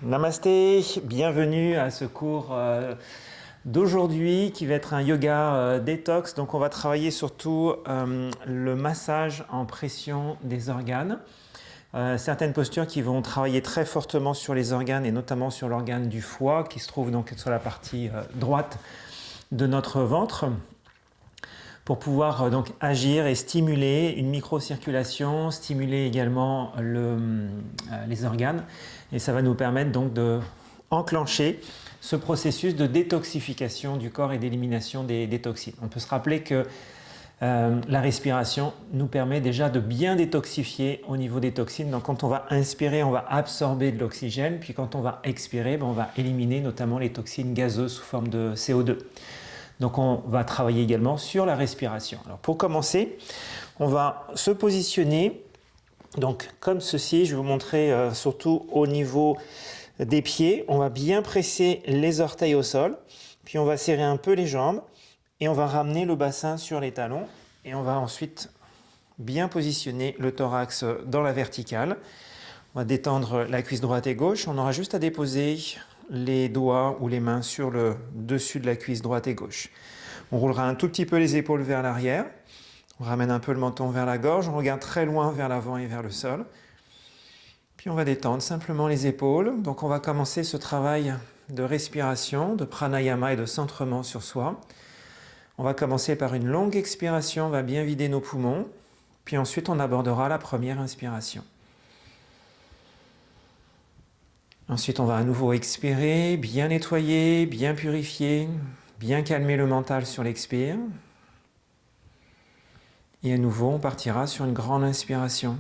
Namasté, bienvenue à ce cours d'aujourd'hui qui va être un yoga détox. Donc on va travailler surtout le massage en pression des organes. Certaines postures qui vont travailler très fortement sur les organes et notamment sur l'organe du foie qui se trouve donc sur la partie droite de notre ventre pour pouvoir donc agir et stimuler une microcirculation, stimuler également les organes. Et ça va nous permettre donc de enclencher ce processus de détoxification du corps et d'élimination des toxines. On peut se rappeler que la respiration nous permet déjà de bien détoxifier au niveau des toxines. Donc quand on va inspirer, on va absorber de l'oxygène, puis quand on va expirer, on va éliminer notamment les toxines gazeuses sous forme de CO2. Donc on va travailler également sur la respiration. Alors pour commencer, on va se positionner donc comme ceci. Je vais vous montrer surtout au niveau des pieds. On va bien presser les orteils au sol, puis on va serrer un peu les jambes et on va ramener le bassin sur les talons et on va ensuite bien positionner le thorax dans la verticale. On va détendre la cuisse droite et gauche. On aura juste à déposer les doigts ou les mains sur le dessus de la cuisse droite et gauche. On roulera un tout petit peu les épaules vers l'arrière. On ramène un peu le menton vers la gorge. On regarde très loin vers l'avant et vers le sol. Puis on va détendre simplement les épaules. Donc on va commencer ce travail de respiration, de pranayama et de centrement sur soi. On va commencer par une longue expiration. On va bien vider nos poumons. Puis ensuite on abordera la première inspiration. Ensuite, on va à nouveau expirer, bien nettoyer, bien purifier, bien calmer le mental sur l'expire. Et à nouveau, on partira sur une grande inspiration.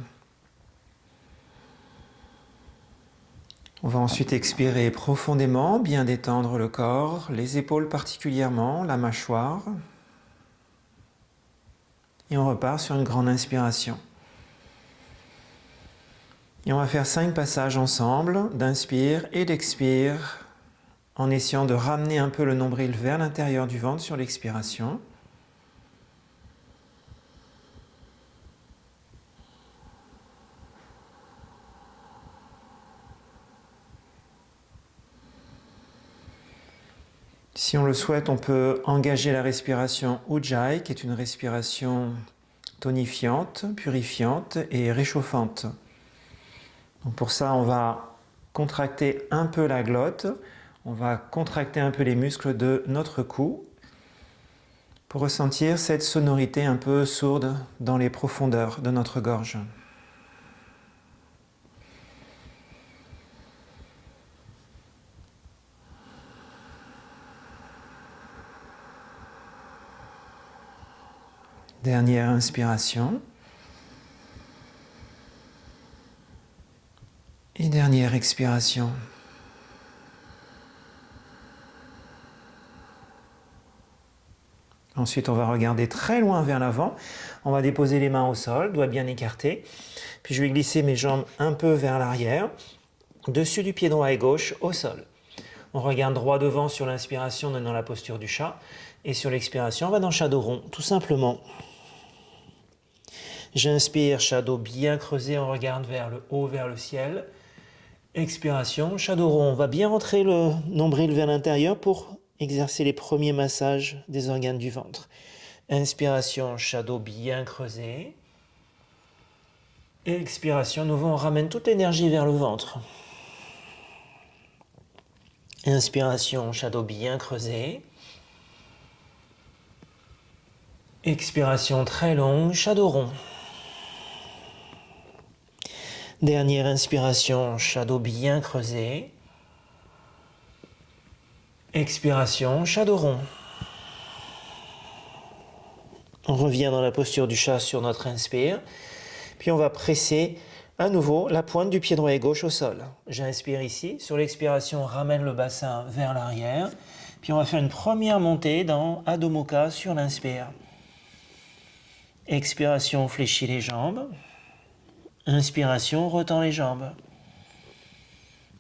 On va ensuite expirer profondément, bien détendre le corps, les épaules particulièrement, la mâchoire. Et on repart sur une grande inspiration. Et on va faire 5 passages ensemble, d'inspire et d'expire, en essayant de ramener un peu le nombril vers l'intérieur du ventre sur l'expiration. Si on le souhaite, on peut engager la respiration Ujjayi, qui est une respiration tonifiante, purifiante et réchauffante. Donc pour ça, on va contracter un peu la glotte, on va contracter un peu les muscles de notre cou pour ressentir cette sonorité un peu sourde dans les profondeurs de notre gorge. Dernière inspiration. Et dernière expiration. Ensuite, on va regarder très loin vers l'avant. On va déposer les mains au sol, doigts bien écartés. Puis je vais glisser mes jambes un peu vers l'arrière, dessus du pied droit et gauche, au sol. On regarde droit devant sur l'inspiration, dans la posture du chat. Et sur l'expiration, on va dans Shadow rond, tout simplement. J'inspire, Shadow bien creusé, on regarde vers le haut, vers le ciel. Expiration, Shadow rond. On va bien rentrer le nombril vers l'intérieur pour exercer les premiers massages des organes du ventre. Inspiration, Shadow bien creusé. Expiration, nouveau, on ramène toute l'énergie vers le ventre. Inspiration, Shadow bien creusé. Expiration très longue, Shadow rond. Dernière inspiration, Shadow bien creusé. Expiration, Shadow rond. On revient dans la posture du chat sur notre inspire. Puis on va presser à nouveau la pointe du pied droit et gauche au sol. J'inspire ici. Sur l'expiration, on ramène le bassin vers l'arrière. Puis on va faire une première montée dans Adho Mukha sur l'inspire. Expiration, fléchit les jambes. Inspiration, retend les jambes.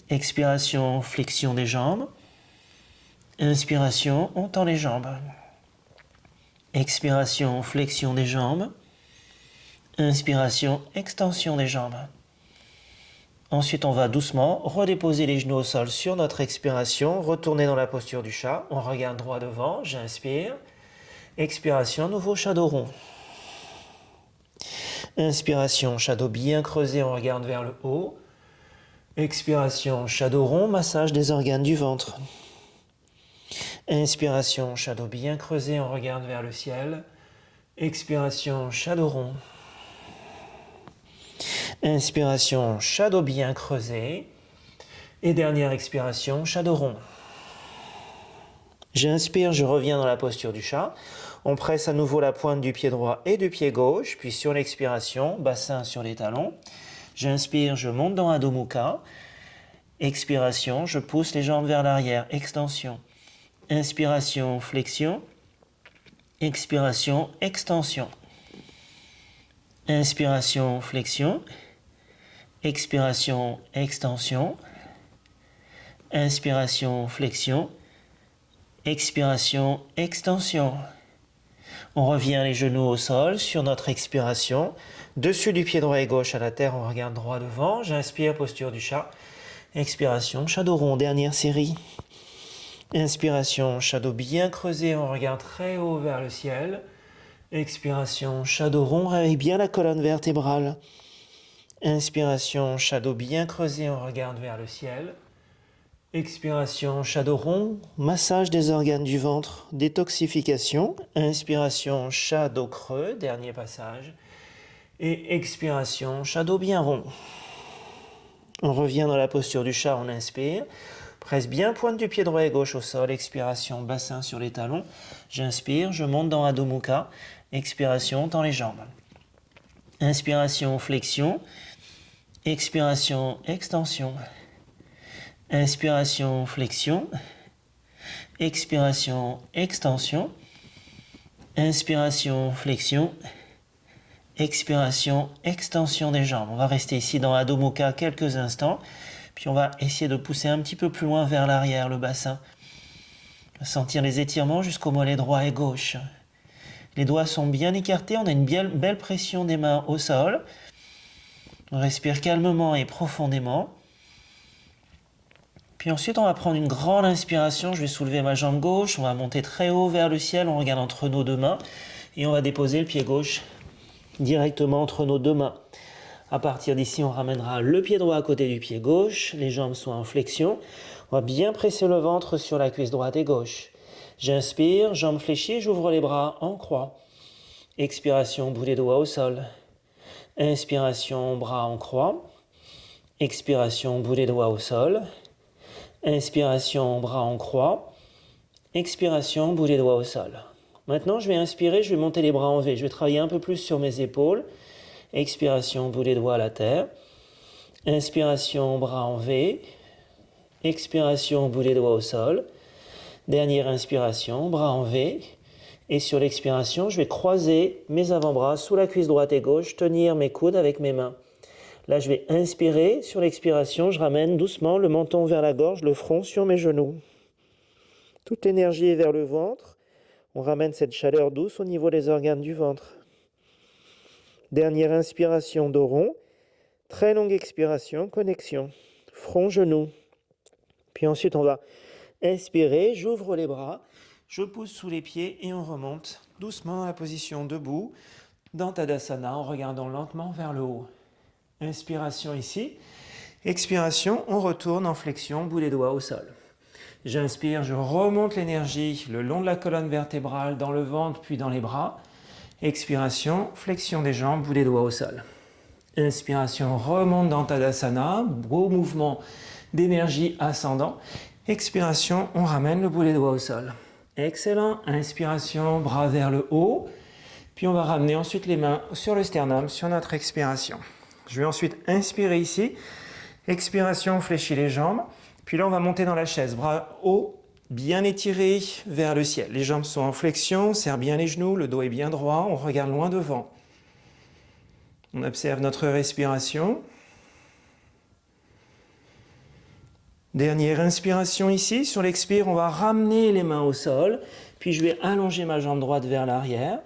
Expiration, flexion des jambes. Inspiration, on tend les jambes. Expiration, flexion des jambes. Inspiration, extension des jambes. Ensuite, on va doucement redéposer les genoux au sol sur notre expiration, retourner dans la posture du chat. On regarde droit devant, j'inspire. Expiration, nouveau shadow rond. Inspiration, shadow bien creusé, on regarde vers le haut. Expiration, shadow rond, massage des organes du ventre. Inspiration, shadow bien creusé, on regarde vers le ciel. Expiration, shadow rond. Inspiration, shadow bien creusé. Et dernière expiration, shadow rond. J'inspire, je reviens dans la posture du chat. On presse à nouveau la pointe du pied droit et du pied gauche, puis sur l'expiration, bassin sur les talons. J'inspire, je monte dans Adho Mukha. Expiration, je pousse les jambes vers l'arrière, extension. Inspiration, flexion. Expiration, extension. Inspiration, flexion. Expiration, extension. Inspiration, flexion. Expiration, extension. On revient les genoux au sol sur notre expiration. Dessus du pied droit et gauche à la terre, on regarde droit devant. J'inspire, posture du chat. Expiration, shadow rond, dernière série. Inspiration, shadow bien creusé, on regarde très haut vers le ciel. Expiration, shadow rond, réveille bien la colonne vertébrale. Inspiration, shadow bien creusé, on regarde vers le ciel. Expiration, shadow rond, massage des organes du ventre, détoxification. Inspiration, shadow creux, dernier passage. Et expiration, shadow bien rond. On revient dans la posture du chat, on inspire. Presse bien pointe du pied droit et gauche au sol. Expiration, bassin sur les talons. J'inspire, je monte dans Adho Mukha. Expiration, tends les jambes. Inspiration, flexion. Expiration, extension. Inspiration, flexion. Expiration, extension. Inspiration, flexion. Expiration, extension des jambes. On va rester ici dans Adho Mukha quelques instants. Puis on va essayer de pousser un petit peu plus loin vers l'arrière le bassin. Sentir les étirements jusqu'au mollet droit et gauche. Les doigts sont bien écartés. On a une belle pression des mains au sol. On respire calmement et profondément. Puis ensuite, on va prendre une grande inspiration. Je vais soulever ma jambe gauche. On va monter très haut vers le ciel. On regarde entre nos deux mains. Et on va déposer le pied gauche directement entre nos deux mains. À partir d'ici, on ramènera le pied droit à côté du pied gauche. Les jambes sont en flexion. On va bien presser le ventre sur la cuisse droite et gauche. J'inspire, jambes fléchies, j'ouvre les bras en croix. Expiration, bout des doigts au sol. Inspiration, bras en croix. Expiration, bout des doigts au sol. Inspiration, bras en croix. Expiration, bout des doigts au sol. Maintenant, je vais inspirer, je vais monter les bras en V. Je vais travailler un peu plus sur mes épaules. Expiration, bout des doigts à la terre. Inspiration, bras en V. Expiration, bout des doigts au sol. Dernière inspiration, bras en V. Et sur l'expiration, je vais croiser mes avant-bras sous la cuisse droite et gauche, tenir mes coudes avec mes mains. Là, je vais inspirer. Sur l'expiration, je ramène doucement le menton vers la gorge, le front sur mes genoux. Toute l'énergie est vers le ventre. On ramène cette chaleur douce au niveau des organes du ventre. Dernière inspiration, dos rond. Très longue expiration, connexion. Front, genou. Puis ensuite, on va inspirer. J'ouvre les bras. Je pousse sous les pieds et on remonte doucement à la position debout dans Tadasana en regardant lentement vers le haut. Inspiration ici. Expiration, on retourne en flexion, bout des doigts au sol. J'inspire, je remonte l'énergie le long de la colonne vertébrale, dans le ventre puis dans les bras. Expiration, flexion des jambes, bout des doigts au sol. Inspiration, remonte dans Tadasana, beau mouvement d'énergie ascendant. Expiration, on ramène le bout des doigts au sol. Excellent. Inspiration, bras vers le haut. Puis on va ramener ensuite les mains sur le sternum, sur notre expiration. Je vais ensuite inspirer ici. Expiration, on fléchit les jambes. Puis là, on va monter dans la chaise. Bras haut, bien étirés vers le ciel. Les jambes sont en flexion, on serre bien les genoux, le dos est bien droit, on regarde loin devant. On observe notre respiration. Dernière inspiration ici. Sur l'expire, on va ramener les mains au sol. Puis je vais allonger ma jambe droite vers l'arrière.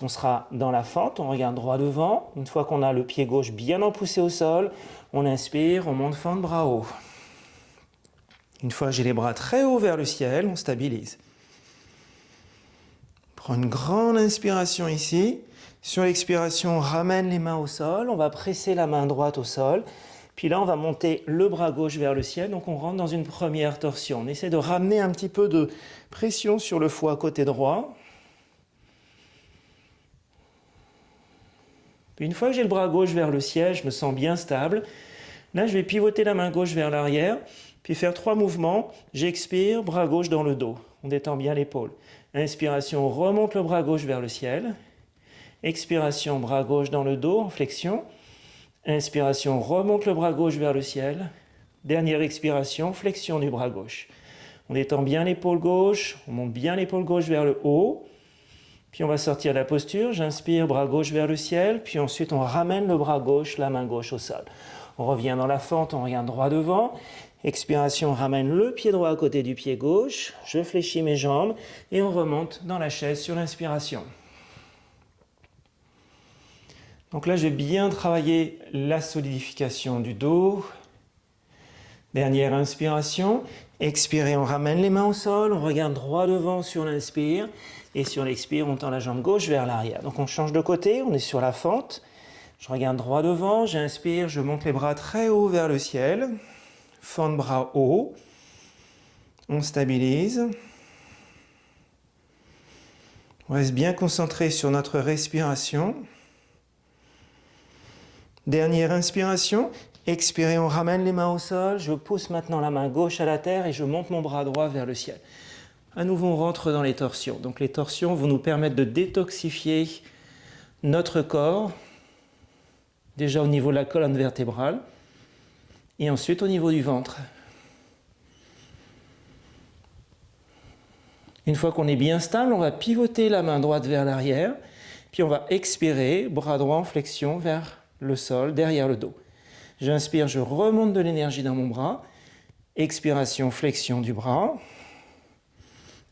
On sera dans la fente, on regarde droit devant. Une fois qu'on a le pied gauche bien empoussé au sol, on inspire, on monte fente bras haut. Une fois que j'ai les bras très hauts vers le ciel, on stabilise. Prends une grande inspiration ici. Sur l'expiration, on ramène les mains au sol. On va presser la main droite au sol. Puis là, on va monter le bras gauche vers le ciel. Donc on rentre dans une première torsion. On essaie de ramener un petit peu de pression sur le foie côté droit. Puis une fois que j'ai le bras gauche vers le ciel, je me sens bien stable. Là, je vais pivoter la main gauche vers l'arrière, puis faire 3 mouvements. J'expire, bras gauche dans le dos. On détend bien l'épaule. Inspiration, on remonte le bras gauche vers le ciel. Expiration, bras gauche dans le dos en flexion. Inspiration, on remonte le bras gauche vers le ciel. Dernière expiration, flexion du bras gauche. On détend bien l'épaule gauche, on monte bien l'épaule gauche vers le haut. Puis on va sortir de la posture, j'inspire, bras gauche vers le ciel, puis ensuite on ramène le bras gauche, la main gauche au sol. On revient dans la fente, on regarde droit devant. Expiration, on ramène le pied droit à côté du pied gauche, je fléchis mes jambes et on remonte dans la chaise sur l'inspiration. Donc là, je vais bien travailler la solidification du dos. Dernière inspiration. Expirez, on ramène les mains au sol, on regarde droit devant sur l'inspire. Et sur l'expire, on tend la jambe gauche vers l'arrière. Donc on change de côté, on est sur la fente. Je regarde droit devant, j'inspire, je monte les bras très haut vers le ciel. Fente bras haut. On stabilise. On reste bien concentré sur notre respiration. Dernière inspiration. Expirez, on ramène les mains au sol. Je pousse maintenant la main gauche à la terre et je monte mon bras droit vers le ciel. À nouveau, on rentre dans les torsions. Donc les torsions vont nous permettre de détoxifier notre corps, déjà au niveau de la colonne vertébrale, et ensuite au niveau du ventre. Une fois qu'on est bien stable, on va pivoter la main droite vers l'arrière, puis on va expirer, bras droit en flexion vers le sol, derrière le dos. J'inspire, je remonte de l'énergie dans mon bras. Expiration, flexion du bras.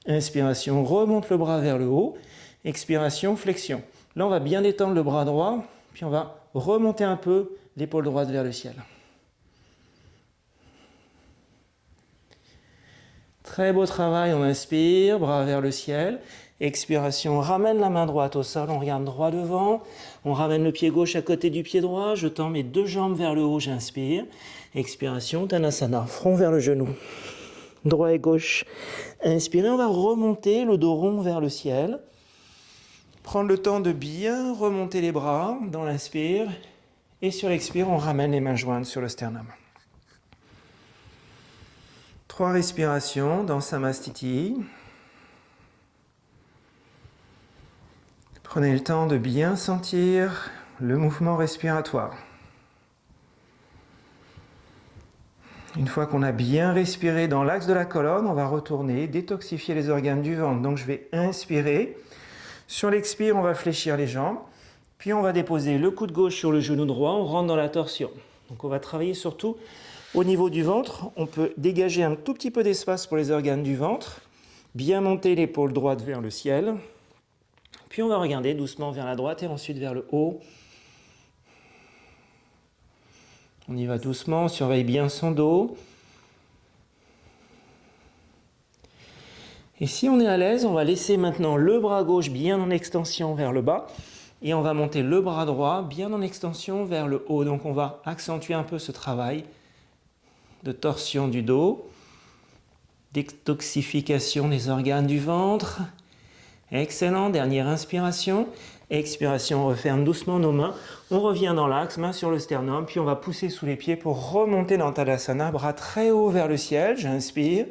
Inspiration, on remonte le bras vers le haut. Expiration, flexion. Là, on va bien détendre le bras droit, puis on va remonter un peu l'épaule droite vers le ciel. Très beau travail, on inspire, bras vers le ciel. Expiration, on ramène la main droite au sol, on regarde droit devant. On ramène le pied gauche à côté du pied droit. Je tends mes 2 jambes vers le haut, j'inspire. Expiration, Tanasana, front vers le genou. Droit et gauche. Inspirez, on va remonter le dos rond vers le ciel. Prendre le temps de bien remonter les bras dans l'inspire. Et sur l'expire, on ramène les mains jointes sur le sternum. 3 respirations dans Samastiti. Prenez le temps de bien sentir le mouvement respiratoire. Une fois qu'on a bien respiré dans l'axe de la colonne, on va retourner, détoxifier les organes du ventre. Donc je vais inspirer. Sur l'expire, on va fléchir les jambes. Puis on va déposer le coude gauche sur le genou droit, on rentre dans la torsion. Donc on va travailler surtout au niveau du ventre. On peut dégager un tout petit peu d'espace pour les organes du ventre. Bien monter l'épaule droite vers le ciel. Puis on va regarder doucement vers la droite et ensuite vers le haut. On y va doucement, on surveille bien son dos. Et si on est à l'aise, on va laisser maintenant le bras gauche bien en extension vers le bas. Et on va monter le bras droit bien en extension vers le haut. Donc on va accentuer un peu ce travail de torsion du dos, détoxification des organes du ventre. Excellent, dernière inspiration. Expiration, on referme doucement nos mains. On revient dans l'axe, main sur le sternum, puis on va pousser sous les pieds pour remonter dans Tadasana, bras très haut vers le ciel. J'inspire.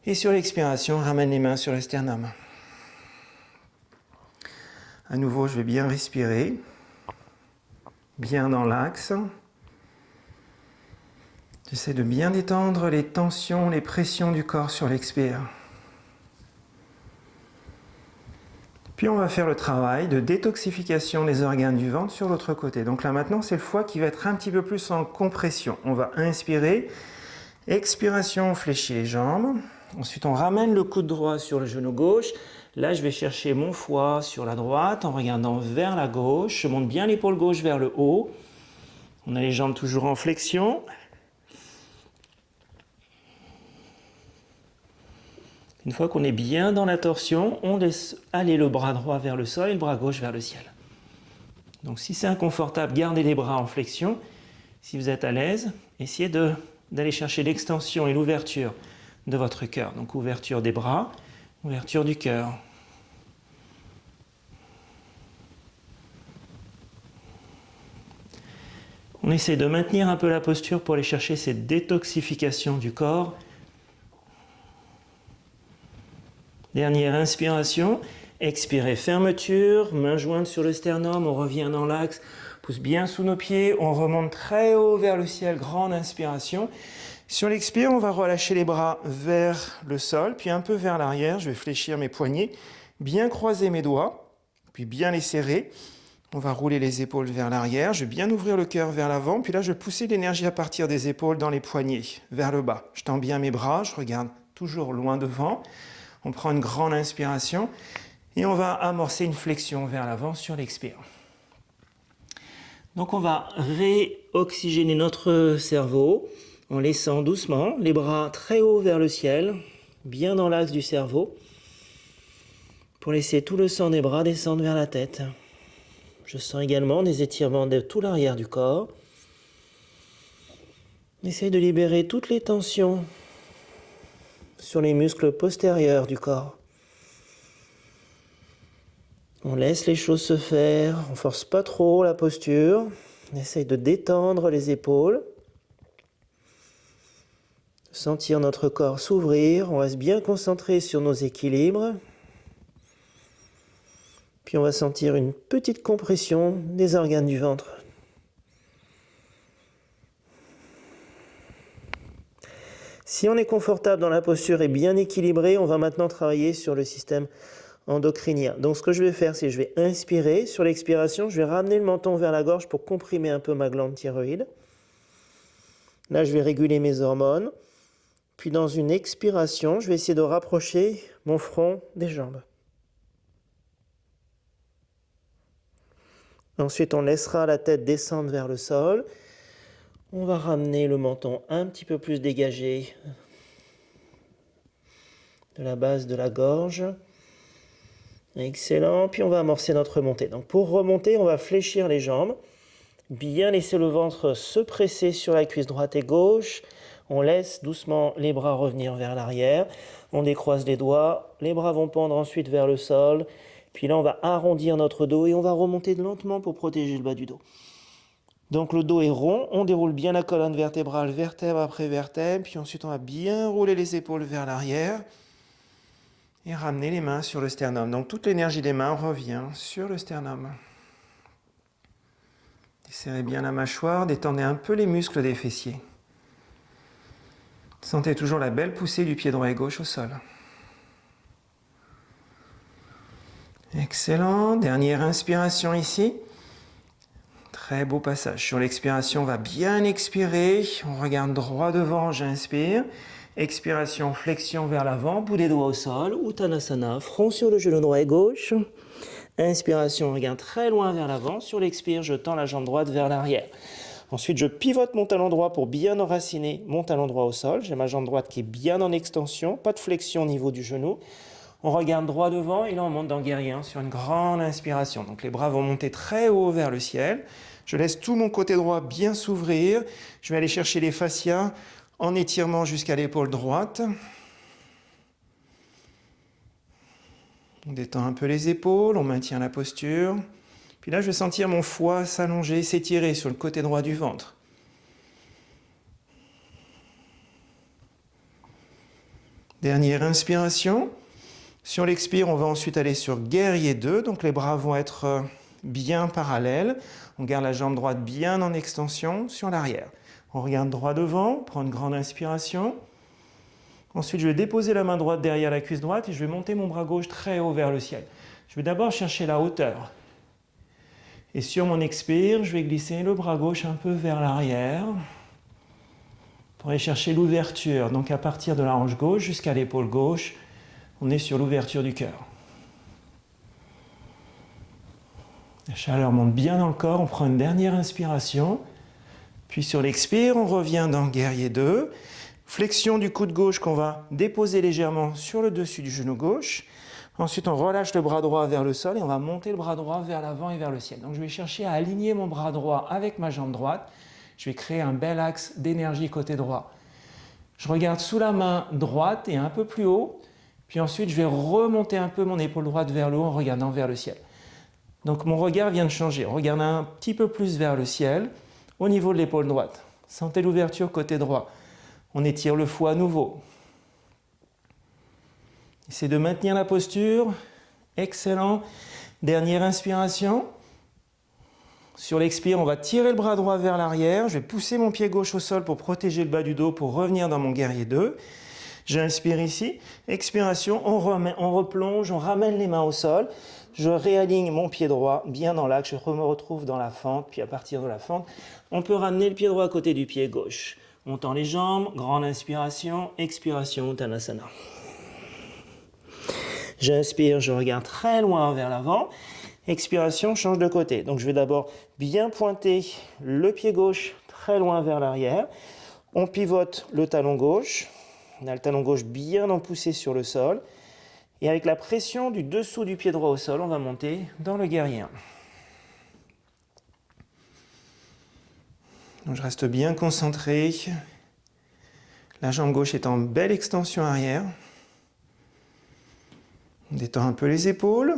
Et sur l'expiration, on ramène les mains sur le sternum. À nouveau, je vais bien respirer. Bien dans l'axe. J'essaie de bien détendre les tensions, les pressions du corps sur l'expire. Puis on va faire le travail de détoxification des organes du ventre sur l'autre côté. Donc là maintenant, c'est le foie qui va être un petit peu plus en compression. On va inspirer. Expiration, on fléchit les jambes. Ensuite, on ramène le coude droit sur le genou gauche. Là, je vais chercher mon foie sur la droite en regardant vers la gauche. Je monte bien l'épaule gauche vers le haut. On a les jambes toujours en flexion. Une fois qu'on est bien dans la torsion, on laisse aller le bras droit vers le sol et le bras gauche vers le ciel. Donc si c'est inconfortable, gardez les bras en flexion. Si vous êtes à l'aise, essayez d'aller chercher l'extension et l'ouverture de votre cœur. Donc ouverture des bras, ouverture du cœur. On essaie de maintenir un peu la posture pour aller chercher cette détoxification du corps. Dernière inspiration, expirez, fermeture, main jointe sur le sternum, on revient dans l'axe, pousse bien sous nos pieds, on remonte très haut vers le ciel, grande inspiration. Sur l'expire, on va relâcher les bras vers le sol, puis un peu vers l'arrière, je vais fléchir mes poignets, bien croiser mes doigts, puis bien les serrer. On va rouler les épaules vers l'arrière, je vais bien ouvrir le cœur vers l'avant, puis là je vais pousser l'énergie à partir des épaules dans les poignets, vers le bas. Je tends bien mes bras, je regarde toujours loin devant. On prend une grande inspiration et on va amorcer une flexion vers l'avant sur l'expire. Donc on va réoxygéner notre cerveau en laissant doucement les bras très haut vers le ciel, bien dans l'axe du cerveau, pour laisser tout le sang des bras descendre vers la tête. Je sens également des étirements de tout l'arrière du corps. Essayez de libérer toutes les tensions sur les muscles postérieurs du corps. On laisse les choses se faire, on ne force pas trop la posture, on essaye de détendre les épaules, sentir notre corps s'ouvrir, on reste bien concentré sur nos équilibres, puis on va sentir une petite compression des organes du ventre. Si on est confortable dans la posture et bien équilibré, on va maintenant travailler sur le système endocrinien. Donc ce que je vais faire, c'est que je vais inspirer. Sur l'expiration, je vais ramener le menton vers la gorge pour comprimer un peu ma glande thyroïde. Là, je vais réguler mes hormones. Puis dans une expiration, je vais essayer de rapprocher mon front des jambes. Ensuite, on laissera la tête descendre vers le sol. On va ramener le menton un petit peu plus dégagé de la base de la gorge. Excellent. Puis on va amorcer notre montée. Donc pour remonter, on va fléchir les jambes. Bien laisser le ventre se presser sur la cuisse droite et gauche. On laisse doucement les bras revenir vers l'arrière. On décroise les doigts. Les bras vont pendre ensuite vers le sol. Puis là, on va arrondir notre dos et on va remonter lentement pour protéger le bas du dos. Donc le dos est rond, on déroule bien la colonne vertébrale, vertèbre après vertèbre, puis ensuite on va bien rouler les épaules vers l'arrière et ramener les mains sur le sternum. Donc toute l'énergie des mains revient sur le sternum. Desserrez bien la mâchoire, détendez un peu les muscles des fessiers. Sentez toujours la belle poussée du pied droit et gauche au sol. Excellent, dernière inspiration ici. Très beau passage. Sur l'expiration, on va bien expirer. On regarde droit devant, j'inspire. Expiration, flexion vers l'avant, bout des doigts au sol. Uttanasana, front sur le genou droit et gauche. Inspiration, on regarde très loin vers l'avant. Sur l'expire, je tends la jambe droite vers l'arrière. Ensuite, je pivote mon talon droit pour bien enraciner mon talon droit au sol. J'ai ma jambe droite qui est bien en extension, pas de flexion au niveau du genou. On regarde droit devant et là on monte dans guerrier 1 sur une grande inspiration. Donc les bras vont monter très haut vers le ciel. Je laisse tout mon côté droit bien s'ouvrir. Je vais aller chercher les fascias en étirement jusqu'à l'épaule droite. On détend un peu les épaules, on maintient la posture. Puis là, je vais sentir mon foie s'allonger, s'étirer sur le côté droit du ventre. Dernière inspiration. Sur l'expire, on va ensuite aller sur guerrier 2. Donc les bras vont être bien parallèles. On garde la jambe droite bien en extension sur l'arrière. On regarde droit devant, on prend une grande inspiration. Ensuite, je vais déposer la main droite derrière la cuisse droite et je vais monter mon bras gauche très haut vers le ciel. Je vais d'abord chercher la hauteur. Et sur mon expire, je vais glisser le bras gauche un peu vers l'arrière pour aller chercher l'ouverture. Donc à partir de la hanche gauche jusqu'à l'épaule gauche, on est sur l'ouverture du cœur. La chaleur monte bien dans le corps, on prend une dernière inspiration. Puis sur l'expire, on revient dans guerrier 2. Flexion du coude gauche qu'on va déposer légèrement sur le dessus du genou gauche. Ensuite, on relâche le bras droit vers le sol et on va monter le bras droit vers l'avant et vers le ciel. Donc je vais chercher à aligner mon bras droit avec ma jambe droite. Je vais créer un bel axe d'énergie côté droit. Je regarde sous la main droite et un peu plus haut. Puis ensuite, je vais remonter un peu mon épaule droite vers le haut en regardant vers le ciel. Donc mon regard vient de changer. On regarde un petit peu plus vers le ciel au niveau de l'épaule droite. Sentez l'ouverture côté droit. On étire le foie à nouveau. Essayez de maintenir la posture. Excellent. Dernière inspiration. Sur l'expire, on va tirer le bras droit vers l'arrière. Je vais pousser mon pied gauche au sol pour protéger le bas du dos pour revenir dans mon guerrier 2. J'inspire ici. Expiration, on replonge, on ramène les mains au sol. Je réaligne mon pied droit bien dans l'axe. Je me retrouve dans la fente. Puis à partir de la fente, on peut ramener le pied droit à côté du pied gauche. On tend les jambes. Grande inspiration. Expiration, Uttanasana. J'inspire, je regarde très loin vers l'avant. Expiration, change de côté. Donc je vais d'abord bien pointer le pied gauche très loin vers l'arrière. On pivote le talon gauche. On a le talon gauche bien poussé sur le sol. Et avec la pression du dessous du pied droit au sol, on va monter dans le guerrier 1. Donc je reste bien concentré. La jambe gauche est en belle extension arrière. On détend un peu les épaules.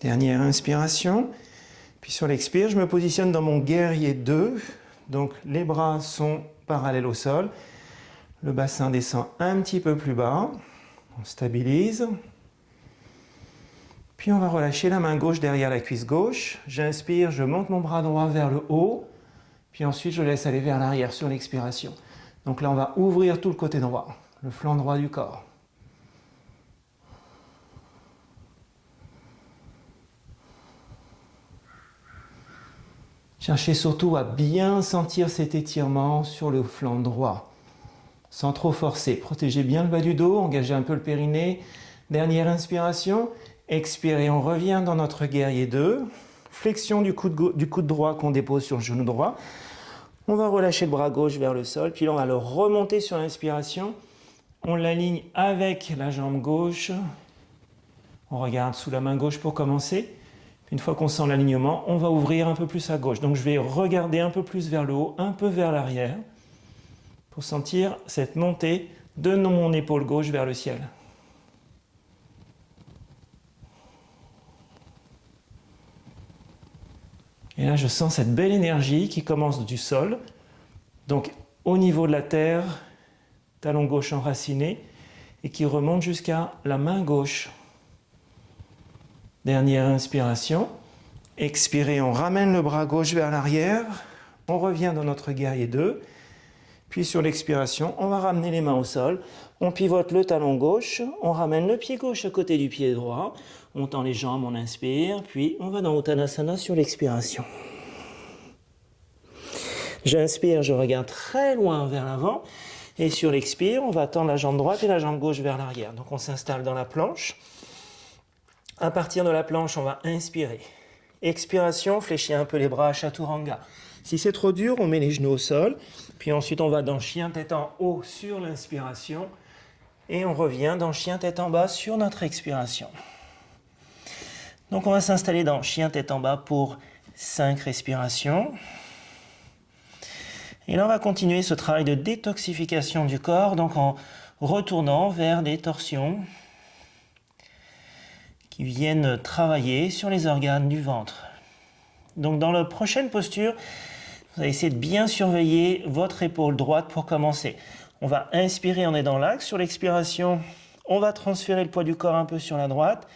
Dernière inspiration. Puis sur l'expire, je me positionne dans mon guerrier 2. Donc les bras sont parallèles au sol. Le bassin descend un petit peu plus bas. On stabilise. Puis on va relâcher la main gauche derrière la cuisse gauche. J'inspire, je monte mon bras droit vers le haut. Puis ensuite, je laisse aller vers l'arrière sur l'expiration. Donc là, on va ouvrir tout le côté droit, le flanc droit du corps. Cherchez surtout à bien sentir cet étirement sur le flanc droit, sans trop forcer. Protégez bien le bas du dos, engagez un peu le périnée. Dernière inspiration, expirez, on revient dans notre guerrier 2. Flexion du coude droit qu'on dépose sur le genou droit. On va relâcher le bras gauche vers le sol, puis là on va le remonter sur l'inspiration. On l'aligne avec la jambe gauche. On regarde sous la main gauche pour commencer. Une fois qu'on sent l'alignement, on va ouvrir un peu plus à gauche. Donc je vais regarder un peu plus vers le haut, un peu vers l'arrière, pour sentir cette montée de mon épaule gauche vers le ciel. Et là, je sens cette belle énergie qui commence du sol. Donc au niveau de la terre, talon gauche enraciné, et qui remonte jusqu'à la main gauche. Dernière inspiration. Expirez, on ramène le bras gauche vers l'arrière. On revient dans notre guerrier 2. Puis sur l'expiration, on va ramener les mains au sol. On pivote le talon gauche. On ramène le pied gauche à côté du pied droit. On tend les jambes, on inspire. Puis on va dans Uttanasana sur l'expiration. J'inspire, je regarde très loin vers l'avant. Et sur l'expire, on va tendre la jambe droite et la jambe gauche vers l'arrière. Donc on s'installe dans la planche. À partir de la planche, on va inspirer. Expiration, fléchir un peu les bras à Chaturanga. Si c'est trop dur, on met les genoux au sol. Puis ensuite, on va dans chien tête en haut sur l'inspiration. Et on revient dans chien tête en bas sur notre expiration. Donc on va s'installer dans chien tête en bas pour 5 respirations. Et là, on va continuer ce travail de détoxification du corps, donc en retournant vers des torsions qui viennent travailler sur les organes du ventre. Donc dans la prochaine posture, vous allez essayer de bien surveiller votre épaule droite pour commencer. On va inspirer, on est dans l'axe. Sur l'expiration, on va transférer le poids du corps un peu sur la droite.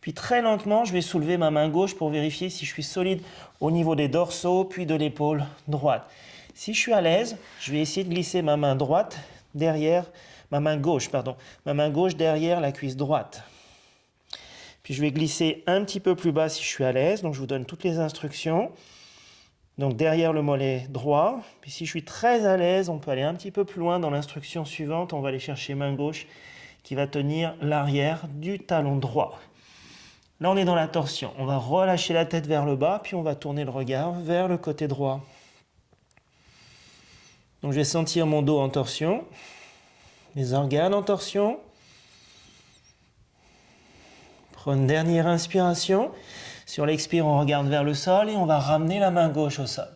Puis très lentement, je vais soulever ma main gauche pour vérifier si je suis solide au niveau des dorsaux, puis de l'épaule droite. Si je suis à l'aise, je vais essayer de glisser ma main droite derrière, ma main gauche derrière la cuisse droite. Puis je vais glisser un petit peu plus bas si je suis à l'aise. Donc je vous donne toutes les instructions. Donc derrière le mollet droit. Puis si je suis très à l'aise, on peut aller un petit peu plus loin dans l'instruction suivante. On va aller chercher main gauche qui va tenir l'arrière du talon droit. Là, on est dans la torsion. On va relâcher la tête vers le bas, puis on va tourner le regard vers le côté droit. Donc, je vais sentir mon dos en torsion, mes organes en torsion. Prenez une dernière inspiration. Sur l'expire, on regarde vers le sol et on va ramener la main gauche au sol.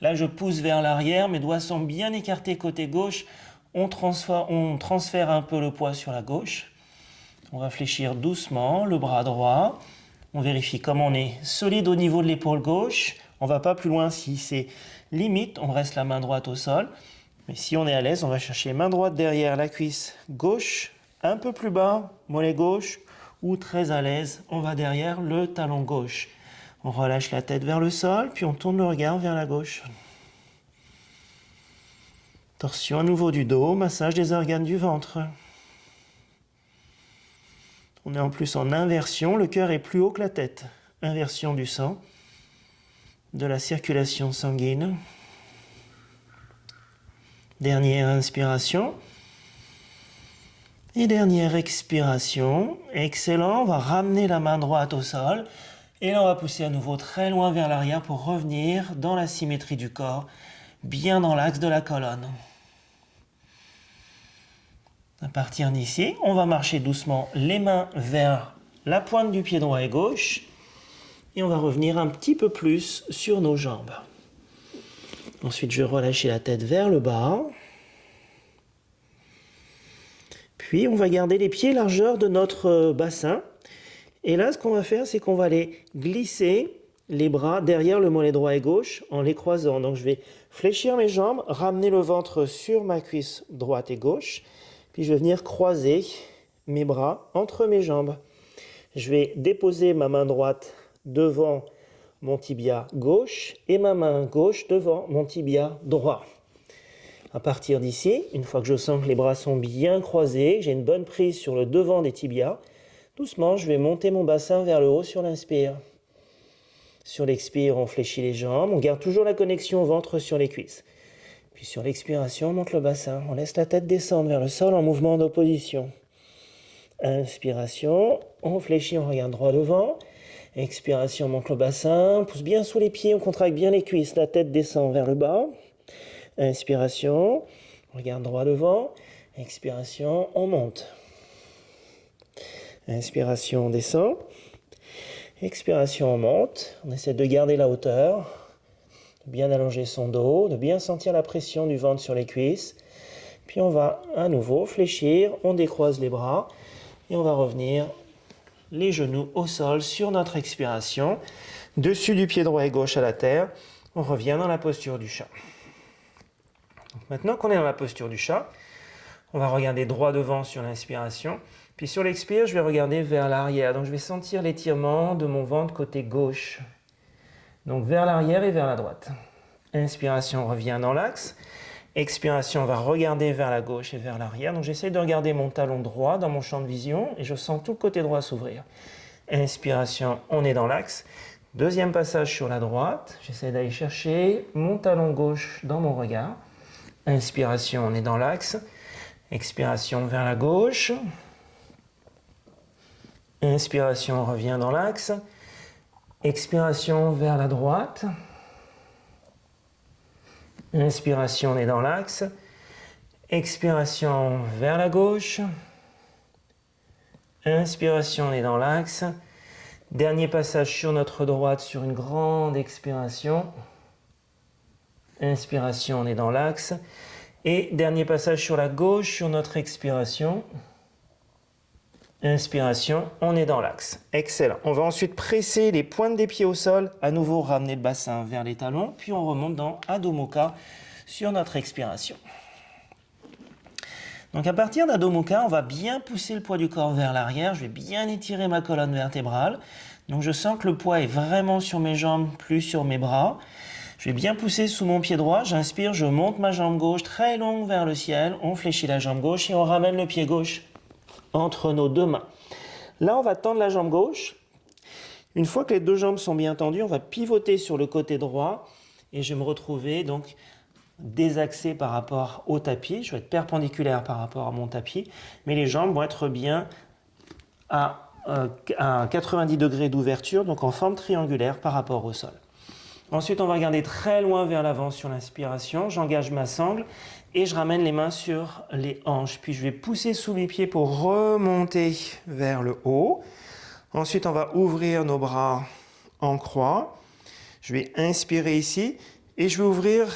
Là, je pousse vers l'arrière, mes doigts sont bien écartés côté gauche. On transfère un peu le poids sur la gauche. On va fléchir doucement le bras droit. On vérifie comme on est solide au niveau de l'épaule gauche. On ne va pas plus loin si c'est limite. On reste la main droite au sol. Mais si on est à l'aise, on va chercher main droite derrière la cuisse gauche, un peu plus bas, mollet gauche, ou très à l'aise, on va derrière le talon gauche. On relâche la tête vers le sol, puis on tourne le regard vers la gauche. Torsion à nouveau du dos, massage des organes du ventre. On est en plus en inversion, le cœur est plus haut que la tête. Inversion du sang, de la circulation sanguine. Dernière inspiration. Et dernière expiration. Excellent, on va ramener la main droite au sol. Et là, on va pousser à nouveau très loin vers l'arrière pour revenir dans la symétrie du corps, bien dans l'axe de la colonne. À partir d'ici, on va marcher doucement les mains vers la pointe du pied droit et gauche. Et on va revenir un petit peu plus sur nos jambes. Ensuite, je vais relâcher la tête vers le bas. Puis, on va garder les pieds largeur de notre bassin. Et là, ce qu'on va faire, c'est qu'on va aller glisser les bras derrière le mollet droit et gauche en les croisant. Donc, je vais fléchir mes jambes, ramener le ventre sur ma cuisse droite et gauche. Puis, je vais venir croiser mes bras entre mes jambes. Je vais déposer ma main droite devant mon tibia gauche et ma main gauche devant mon tibia droit. À partir d'ici, une fois que je sens que les bras sont bien croisés, j'ai une bonne prise sur le devant des tibias, doucement, je vais monter mon bassin vers le haut sur l'inspire. Sur l'expire, on fléchit les jambes, on garde toujours la connexion ventre sur les cuisses. Puis sur l'expiration, on monte le bassin, on laisse la tête descendre vers le sol en mouvement d'opposition. Inspiration, on fléchit, on regarde droit devant. Expiration, on monte le bassin, on pousse bien sous les pieds, on contracte bien les cuisses, la tête descend vers le bas. Inspiration, on regarde droit devant. Expiration, on monte. Inspiration, on descend. Expiration, on monte. On essaie de garder la hauteur, de bien allonger son dos, de bien sentir la pression du ventre sur les cuisses. Puis on va à nouveau fléchir, on décroise les bras et on va revenir les genoux au sol sur notre expiration. Dessus du pied droit et gauche à la terre, on revient dans la posture du chat. Donc maintenant qu'on est dans la posture du chat, on va regarder droit devant sur l'inspiration. Puis sur l'expire, je vais regarder vers l'arrière. Donc je vais sentir l'étirement de mon ventre côté gauche. Donc vers l'arrière et vers la droite. Inspiration, on revient dans l'axe. Expiration, on va regarder vers la gauche et vers l'arrière. Donc j'essaie de regarder mon talon droit dans mon champ de vision et je sens tout le côté droit s'ouvrir. Inspiration, on est dans l'axe. Deuxième passage sur la droite. J'essaie d'aller chercher mon talon gauche dans mon regard. Inspiration, on est dans l'axe. Expiration vers la gauche. Inspiration, on revient dans l'axe. Expiration vers la droite. Inspiration, on est dans l'axe. Expiration vers la gauche. Inspiration, on est dans l'axe. Dernier passage sur notre droite sur une grande expiration. Inspiration, on est dans l'axe. Et dernier passage sur la gauche sur notre expiration. Inspiration, on est dans l'axe. Excellent. On va ensuite presser les pointes des pieds au sol. À nouveau, ramener le bassin vers les talons. Puis on remonte dans Adho Mukha sur notre expiration. Donc à partir d'Adho Mukha, on va bien pousser le poids du corps vers l'arrière. Je vais bien étirer ma colonne vertébrale. Donc je sens que le poids est vraiment sur mes jambes, plus sur mes bras. Je vais bien pousser sous mon pied droit. J'inspire, je monte ma jambe gauche très longue vers le ciel. On fléchit la jambe gauche et on ramène le pied gauche entre nos deux mains. Là, on va tendre la jambe gauche. Une fois que les deux jambes sont bien tendues, on va pivoter sur le côté droit et je vais me retrouver donc désaxé par rapport au tapis. Je vais être perpendiculaire par rapport à mon tapis, mais les jambes vont être bien à 90 degrés d'ouverture, donc en forme triangulaire par rapport au sol. Ensuite, on va regarder très loin vers l'avant sur l'inspiration. J'engage ma sangle et je ramène les mains sur les hanches. Puis je vais pousser sous mes pieds pour remonter vers le haut. Ensuite, on va ouvrir nos bras en croix. Je vais inspirer ici et je vais ouvrir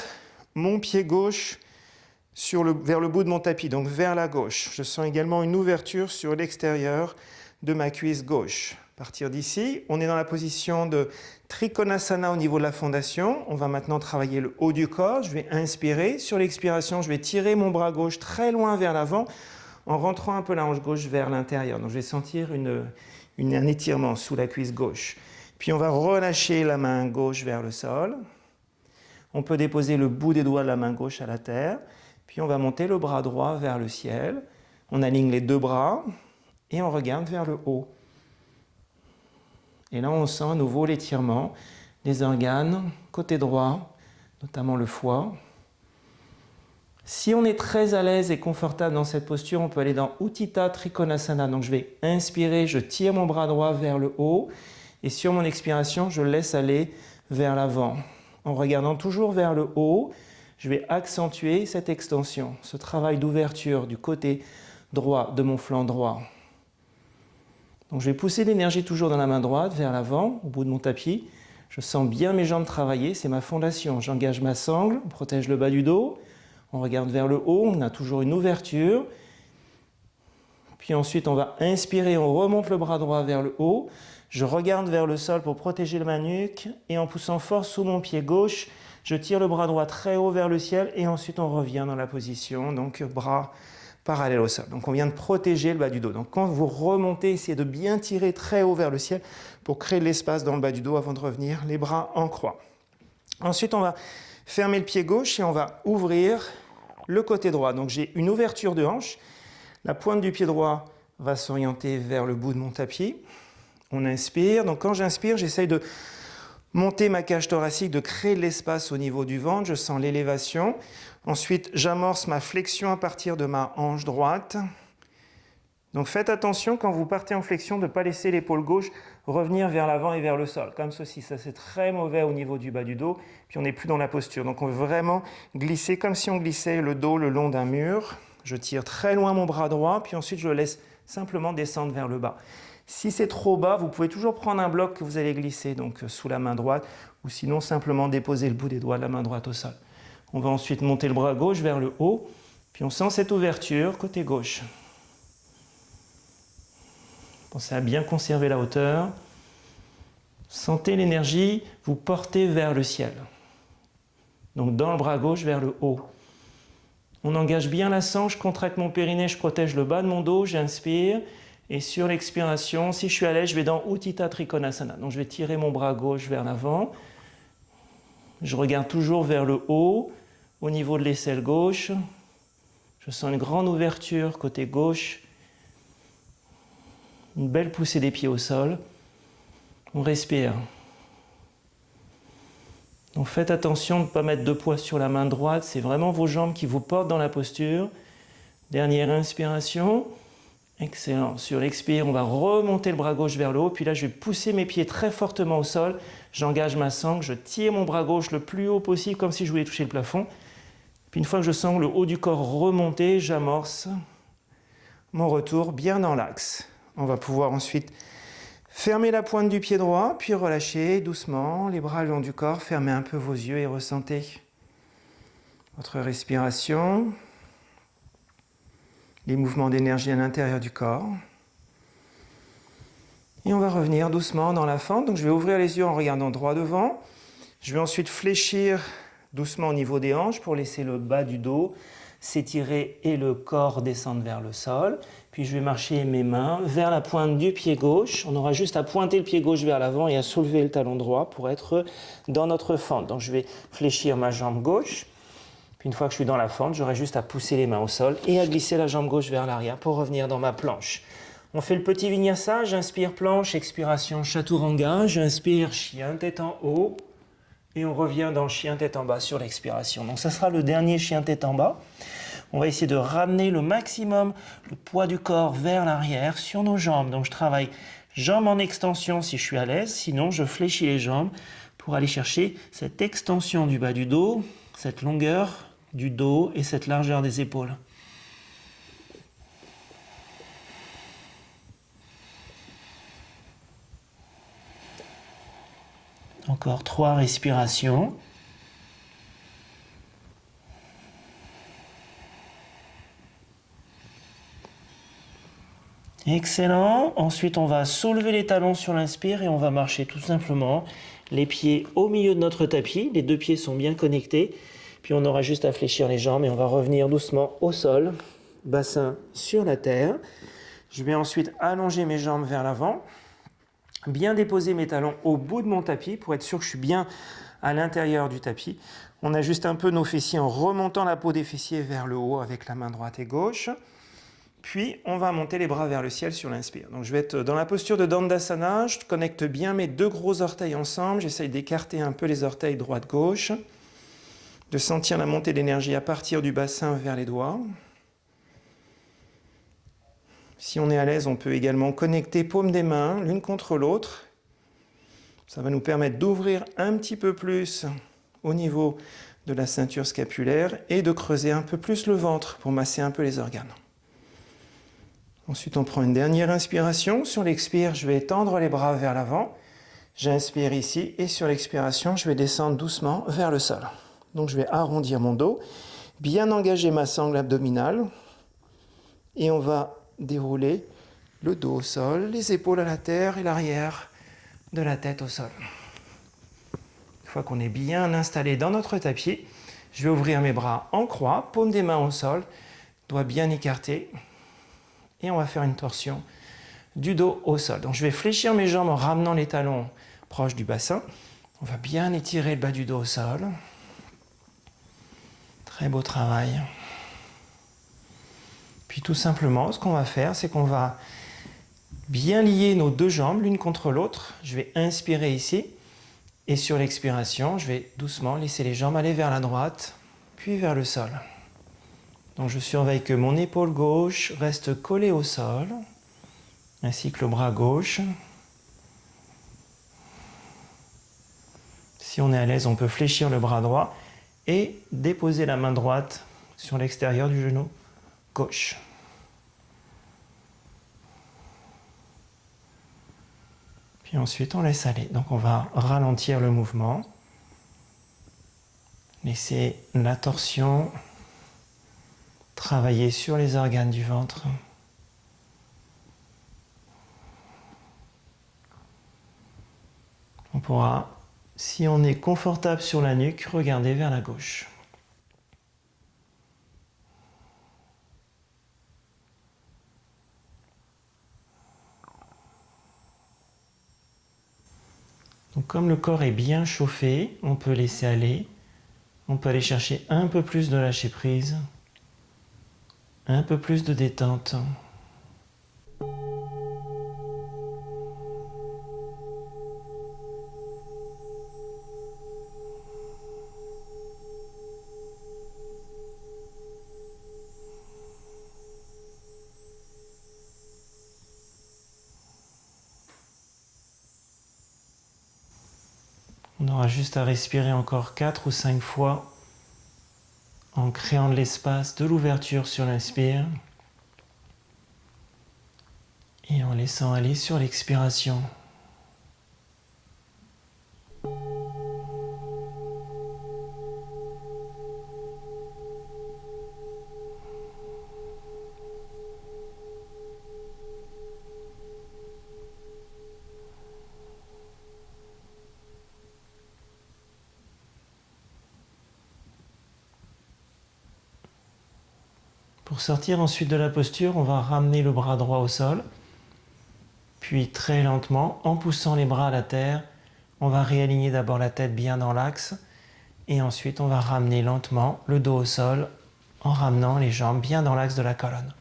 mon pied gauche vers le bout de mon tapis, donc vers la gauche. Je sens également une ouverture sur l'extérieur de ma cuisse gauche. À partir d'ici, on est dans la position de Trikonasana au niveau de la fondation. On va maintenant travailler le haut du corps. Je vais inspirer. Sur l'expiration, je vais tirer mon bras gauche très loin vers l'avant en rentrant un peu la hanche gauche vers l'intérieur. Donc je vais sentir un étirement sous la cuisse gauche. Puis on va relâcher la main gauche vers le sol. On peut déposer le bout des doigts de la main gauche à la terre. Puis on va monter le bras droit vers le ciel. On aligne les deux bras et on regarde vers le haut. Et là, on sent à nouveau l'étirement des organes, côté droit, notamment le foie. Si on est très à l'aise et confortable dans cette posture, on peut aller dans Utthita Trikonasana. Donc je vais inspirer, je tire mon bras droit vers le haut. Et sur mon expiration, je laisse aller vers l'avant. En regardant toujours vers le haut, je vais accentuer cette extension, ce travail d'ouverture du côté droit de mon flanc droit. Donc je vais pousser l'énergie toujours dans la main droite vers l'avant, au bout de mon tapis. Je sens bien mes jambes travailler, c'est ma fondation. J'engage ma sangle, on protège le bas du dos. On regarde vers le haut, on a toujours une ouverture. Puis ensuite, on va inspirer, on remonte le bras droit vers le haut. Je regarde vers le sol pour protéger ma nuque. Et en poussant fort sous mon pied gauche, je tire le bras droit très haut vers le ciel. Et ensuite, on revient dans la position, donc bras parallèle au sol. Donc on vient de protéger le bas du dos. Donc quand vous remontez, essayez de bien tirer très haut vers le ciel pour créer de l'espace dans le bas du dos avant de revenir, les bras en croix. Ensuite, on va fermer le pied gauche et on va ouvrir le côté droit. Donc j'ai une ouverture de hanche. La pointe du pied droit va s'orienter vers le bout de mon tapis. On inspire. Donc quand j'inspire, j'essaye de monter ma cage thoracique, de créer de l'espace au niveau du ventre. Je sens l'élévation. Ensuite, j'amorce ma flexion à partir de ma hanche droite. Donc faites attention quand vous partez en flexion de ne pas laisser l'épaule gauche revenir vers l'avant et vers le sol, comme ceci. Ça, c'est très mauvais au niveau du bas du dos, puis on n'est plus dans la posture. Donc on veut vraiment glisser comme si on glissait le dos le long d'un mur. Je tire très loin mon bras droit, puis ensuite je laisse simplement descendre vers le bas. Si c'est trop bas, vous pouvez toujours prendre un bloc que vous allez glisser donc sous la main droite, ou sinon simplement déposer le bout des doigts de la main droite au sol. On va ensuite monter le bras gauche vers le haut, puis on sent cette ouverture côté gauche. Pensez à bien conserver la hauteur. Sentez l'énergie vous porter vers le ciel. Donc dans le bras gauche vers le haut. On engage bien la sangle, je contracte mon périnée, je protège le bas de mon dos, j'inspire. Et sur l'expiration, si je suis à l'aise, je vais dans Utthita Trikonasana. Donc je vais tirer mon bras gauche vers l'avant. Je regarde toujours vers le haut, au niveau de l'aisselle gauche. Je sens une grande ouverture côté gauche. Une belle poussée des pieds au sol. On respire. Donc faites attention de ne pas mettre de poids sur la main droite. C'est vraiment vos jambes qui vous portent dans la posture. Dernière inspiration. Excellent. Sur l'expire, on va remonter le bras gauche vers le haut. Puis là, je vais pousser mes pieds très fortement au sol. J'engage ma sangle. Je tire mon bras gauche le plus haut possible, comme si je voulais toucher le plafond. Puis une fois que je sens le haut du corps remonter, j'amorce mon retour bien dans l'axe. On va pouvoir ensuite fermer la pointe du pied droit, puis relâcher doucement les bras le long du corps. Fermez un peu vos yeux et ressentez votre respiration. Les mouvements d'énergie à l'intérieur du corps. Et on va revenir doucement dans la fente. Donc je vais ouvrir les yeux en regardant droit devant. Je vais ensuite fléchir doucement au niveau des hanches pour laisser le bas du dos s'étirer et le corps descendre vers le sol. Puis je vais marcher mes mains vers la pointe du pied gauche. On aura juste à pointer le pied gauche vers l'avant et à soulever le talon droit pour être dans notre fente. Donc je vais fléchir ma jambe gauche. Puis une fois que je suis dans la fente, j'aurai juste à pousser les mains au sol et à glisser la jambe gauche vers l'arrière pour revenir dans ma planche. On fait le petit vinyasa, j'inspire planche, expiration chaturanga, j'inspire chien tête en haut, Et on revient dans chien tête en bas sur l'expiration. Donc ça sera le dernier chien tête en bas. On va essayer de ramener le maximum le poids du corps vers l'arrière sur nos jambes. Donc je travaille jambes en extension si je suis à l'aise. Sinon, je fléchis les jambes pour aller chercher cette extension du bas du dos, cette longueur du dos et cette largeur des épaules. Encore 3 respirations. Excellent. Ensuite, on va soulever les talons sur l'inspire et on va marcher tout simplement les pieds au milieu de notre tapis. Les 2 pieds sont bien connectés. Puis on aura juste à fléchir les jambes et on va revenir doucement au sol. Bassin sur la terre. Je vais ensuite allonger mes jambes vers l'avant. Bien déposer mes talons au bout de mon tapis pour être sûr que je suis bien à l'intérieur du tapis. On ajuste un peu nos fessiers en remontant la peau des fessiers vers le haut avec la main droite et gauche. Puis, on va monter les bras vers le ciel sur l'inspire. Donc, je vais être dans la posture de Dandasana. Je connecte bien mes 2 gros orteils ensemble. J'essaye d'écarter un peu les orteils droite-gauche. De sentir la montée d'énergie à partir du bassin vers les doigts. Si on est à l'aise, on peut également connecter paumes des mains l'une contre l'autre. Ça va nous permettre d'ouvrir un petit peu plus au niveau de la ceinture scapulaire et de creuser un peu plus le ventre pour masser un peu les organes. Ensuite, on prend une dernière inspiration. Sur l'expire, je vais tendre les bras vers l'avant. J'inspire ici et sur l'expiration, je vais descendre doucement vers le sol. Donc, je vais arrondir mon dos, bien engager ma sangle abdominale et on va dérouler le dos au sol, les épaules à la terre et l'arrière de la tête au sol. Une fois qu'on est bien installé dans notre tapis, je vais ouvrir mes bras en croix, paume des mains au sol, doigts bien écartés. Et on va faire une torsion du dos au sol. Donc je vais fléchir mes jambes en ramenant les talons proches du bassin. On va bien étirer le bas du dos au sol. Très beau travail. Puis tout simplement, ce qu'on va faire, c'est qu'on va bien lier nos 2 jambes l'une contre l'autre. Je vais inspirer ici. Et sur l'expiration, je vais doucement laisser les jambes aller vers la droite, puis vers le sol. Donc je surveille que mon épaule gauche reste collée au sol, ainsi que le bras gauche. Si on est à l'aise, on peut fléchir le bras droit et déposer la main droite sur l'extérieur du genou gauche. Puis ensuite, on laisse aller. Donc on va ralentir le mouvement. Laisser la torsion travailler sur les organes du ventre. On pourra, si on est confortable sur la nuque, regarder vers la gauche. Donc comme le corps est bien chauffé, on peut laisser aller. On peut aller chercher un peu plus de lâcher prise. Un peu plus de détente. On aura juste à respirer encore 4 ou 5 fois en créant de l'espace, de l'ouverture sur l'inspire et en laissant aller sur l'expiration. Pour sortir ensuite de la posture, on va ramener le bras droit au sol, puis très lentement, en poussant les bras à la terre, on va réaligner d'abord la tête bien dans l'axe, et ensuite on va ramener lentement le dos au sol, en ramenant les jambes bien dans l'axe de la colonne.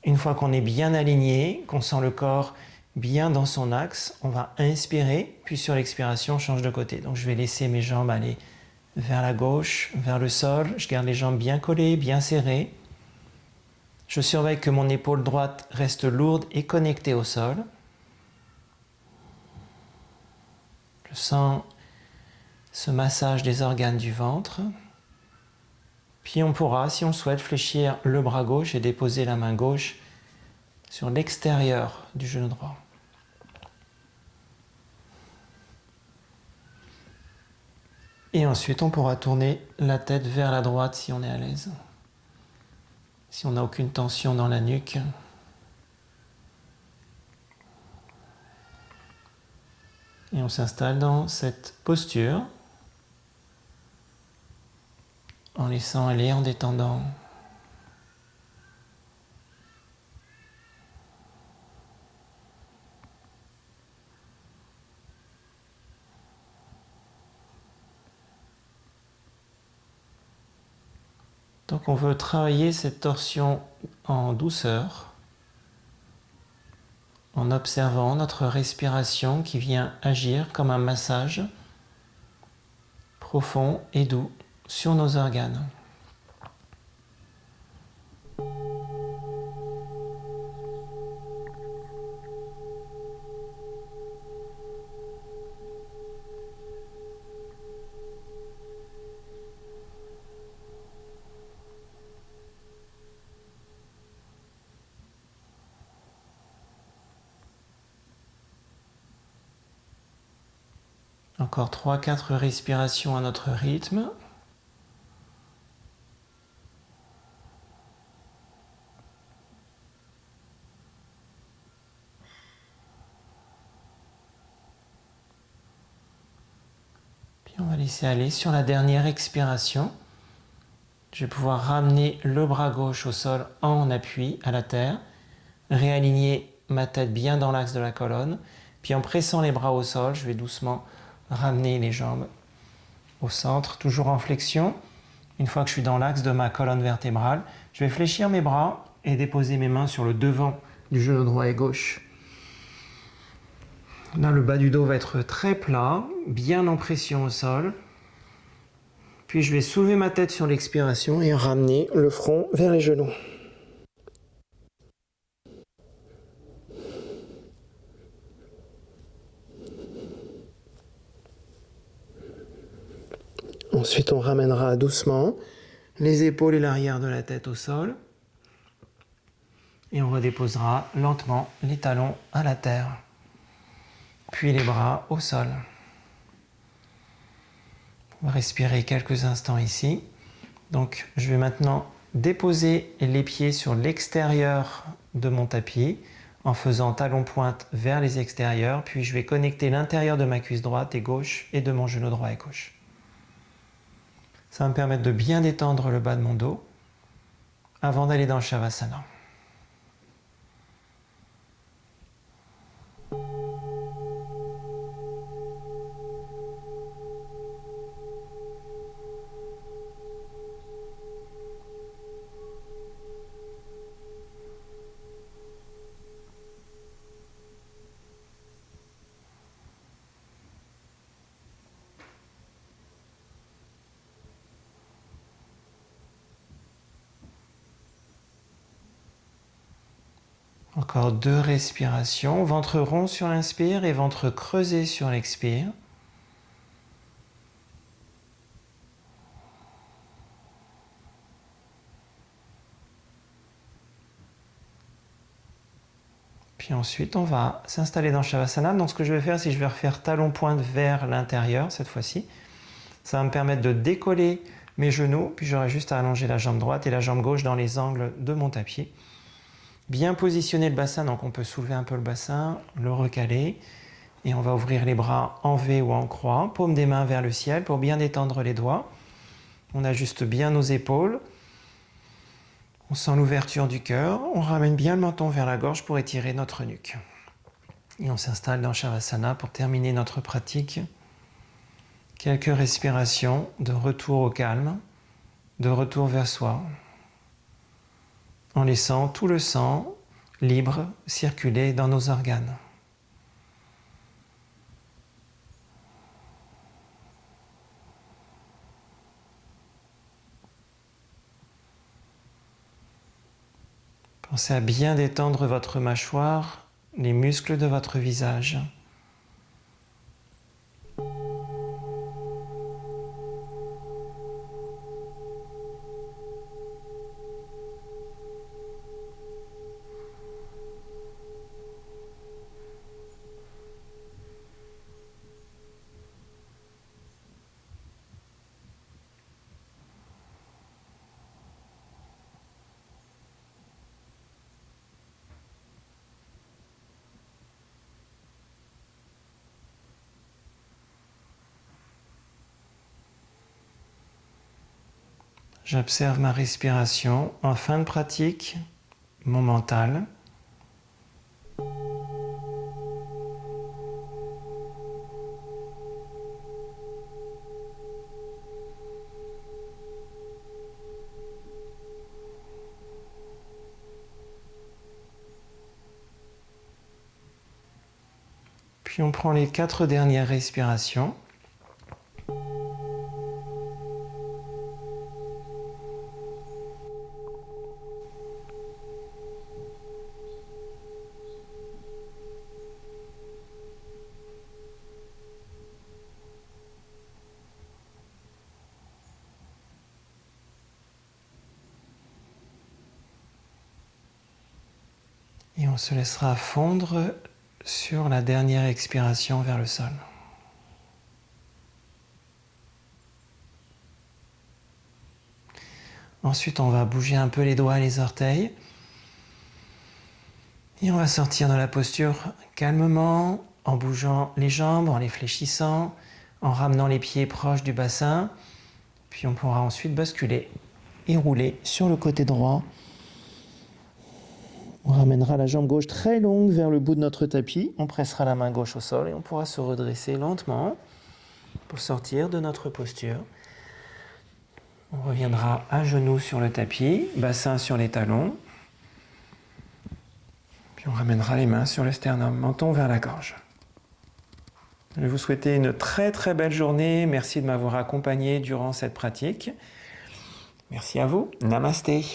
Une fois qu'on est bien aligné, qu'on sent le corps bien dans son axe. On va inspirer, puis sur l'expiration, on change de côté. Donc je vais laisser mes jambes aller vers la gauche, vers le sol. Je garde les jambes bien collées, bien serrées. Je surveille que mon épaule droite reste lourde et connectée au sol. Je sens ce massage des organes du ventre. Puis on pourra, si on souhaite, fléchir le bras gauche et déposer la main gauche sur l'extérieur du genou droit. Et ensuite, on pourra tourner la tête vers la droite si on est à l'aise. Si on n'a aucune tension dans la nuque. Et on s'installe dans cette posture en laissant aller, en détendant. Donc on veut travailler cette torsion en douceur, en observant notre respiration qui vient agir comme un massage profond et doux sur nos organes. Encore 3-4 respirations à notre rythme. Puis on va laisser aller sur la dernière expiration. Je vais pouvoir ramener le bras gauche au sol en appui à la terre, réaligner ma tête bien dans l'axe de la colonne, puis en pressant les bras au sol, je vais doucement ramener les jambes au centre, toujours en flexion. Une fois que je suis dans l'axe de ma colonne vertébrale, je vais fléchir mes bras et déposer mes mains sur le devant du genou droit et gauche. Là, le bas du dos va être très plat, bien en pression au sol. Puis je vais soulever ma tête sur l'expiration et ramener le front vers les genoux. Ensuite, on ramènera doucement les épaules et l'arrière de la tête au sol. Et on redéposera lentement les talons à la terre. Puis les bras au sol. On va respirer quelques instants ici. Donc, je vais maintenant déposer les pieds sur l'extérieur de mon tapis en faisant talon-pointe vers les extérieurs. Puis je vais connecter l'intérieur de ma cuisse droite et gauche et de mon genou droit et gauche. Ça va me permettre de bien détendre le bas de mon dos avant d'aller dans le Shavasana. Encore 2 respirations, ventre rond sur l'inspire et ventre creusé sur l'expire. Puis ensuite, on va s'installer dans Shavasana. Donc ce que je vais faire, c'est que je vais refaire talon-pointe vers l'intérieur cette fois-ci. Ça va me permettre de décoller mes genoux, puis j'aurai juste à allonger la jambe droite et la jambe gauche dans les angles de mon tapis. Bien positionner le bassin, donc on peut soulever un peu le bassin, le recaler, et on va ouvrir les bras en V ou en croix, paume des mains vers le ciel pour bien détendre les doigts. On ajuste bien nos épaules, on sent l'ouverture du cœur, on ramène bien le menton vers la gorge pour étirer notre nuque. Et on s'installe dans Shavasana pour terminer notre pratique. Quelques respirations de retour au calme, de retour vers soi, en laissant tout le sang libre circuler dans nos organes. Pensez à bien détendre votre mâchoire, les muscles de votre visage. J'observe ma respiration. En fin de pratique, mon mental. Puis on prend les 4 dernières respirations. Et on se laissera fondre sur la dernière expiration vers le sol. Ensuite, on va bouger un peu les doigts et les orteils. Et on va sortir de la posture calmement, en bougeant les jambes, en les fléchissant, en ramenant les pieds proches du bassin. Puis on pourra ensuite basculer et rouler sur le côté droit. On ramènera la jambe gauche très longue vers le bout de notre tapis. On pressera la main gauche au sol et on pourra se redresser lentement pour sortir de notre posture. On reviendra à genoux sur le tapis, bassin sur les talons. Puis on ramènera les mains sur le sternum, menton vers la gorge. Je vais vous souhaiter une très très belle journée. Merci de m'avoir accompagné durant cette pratique. Merci à vous. Namasté.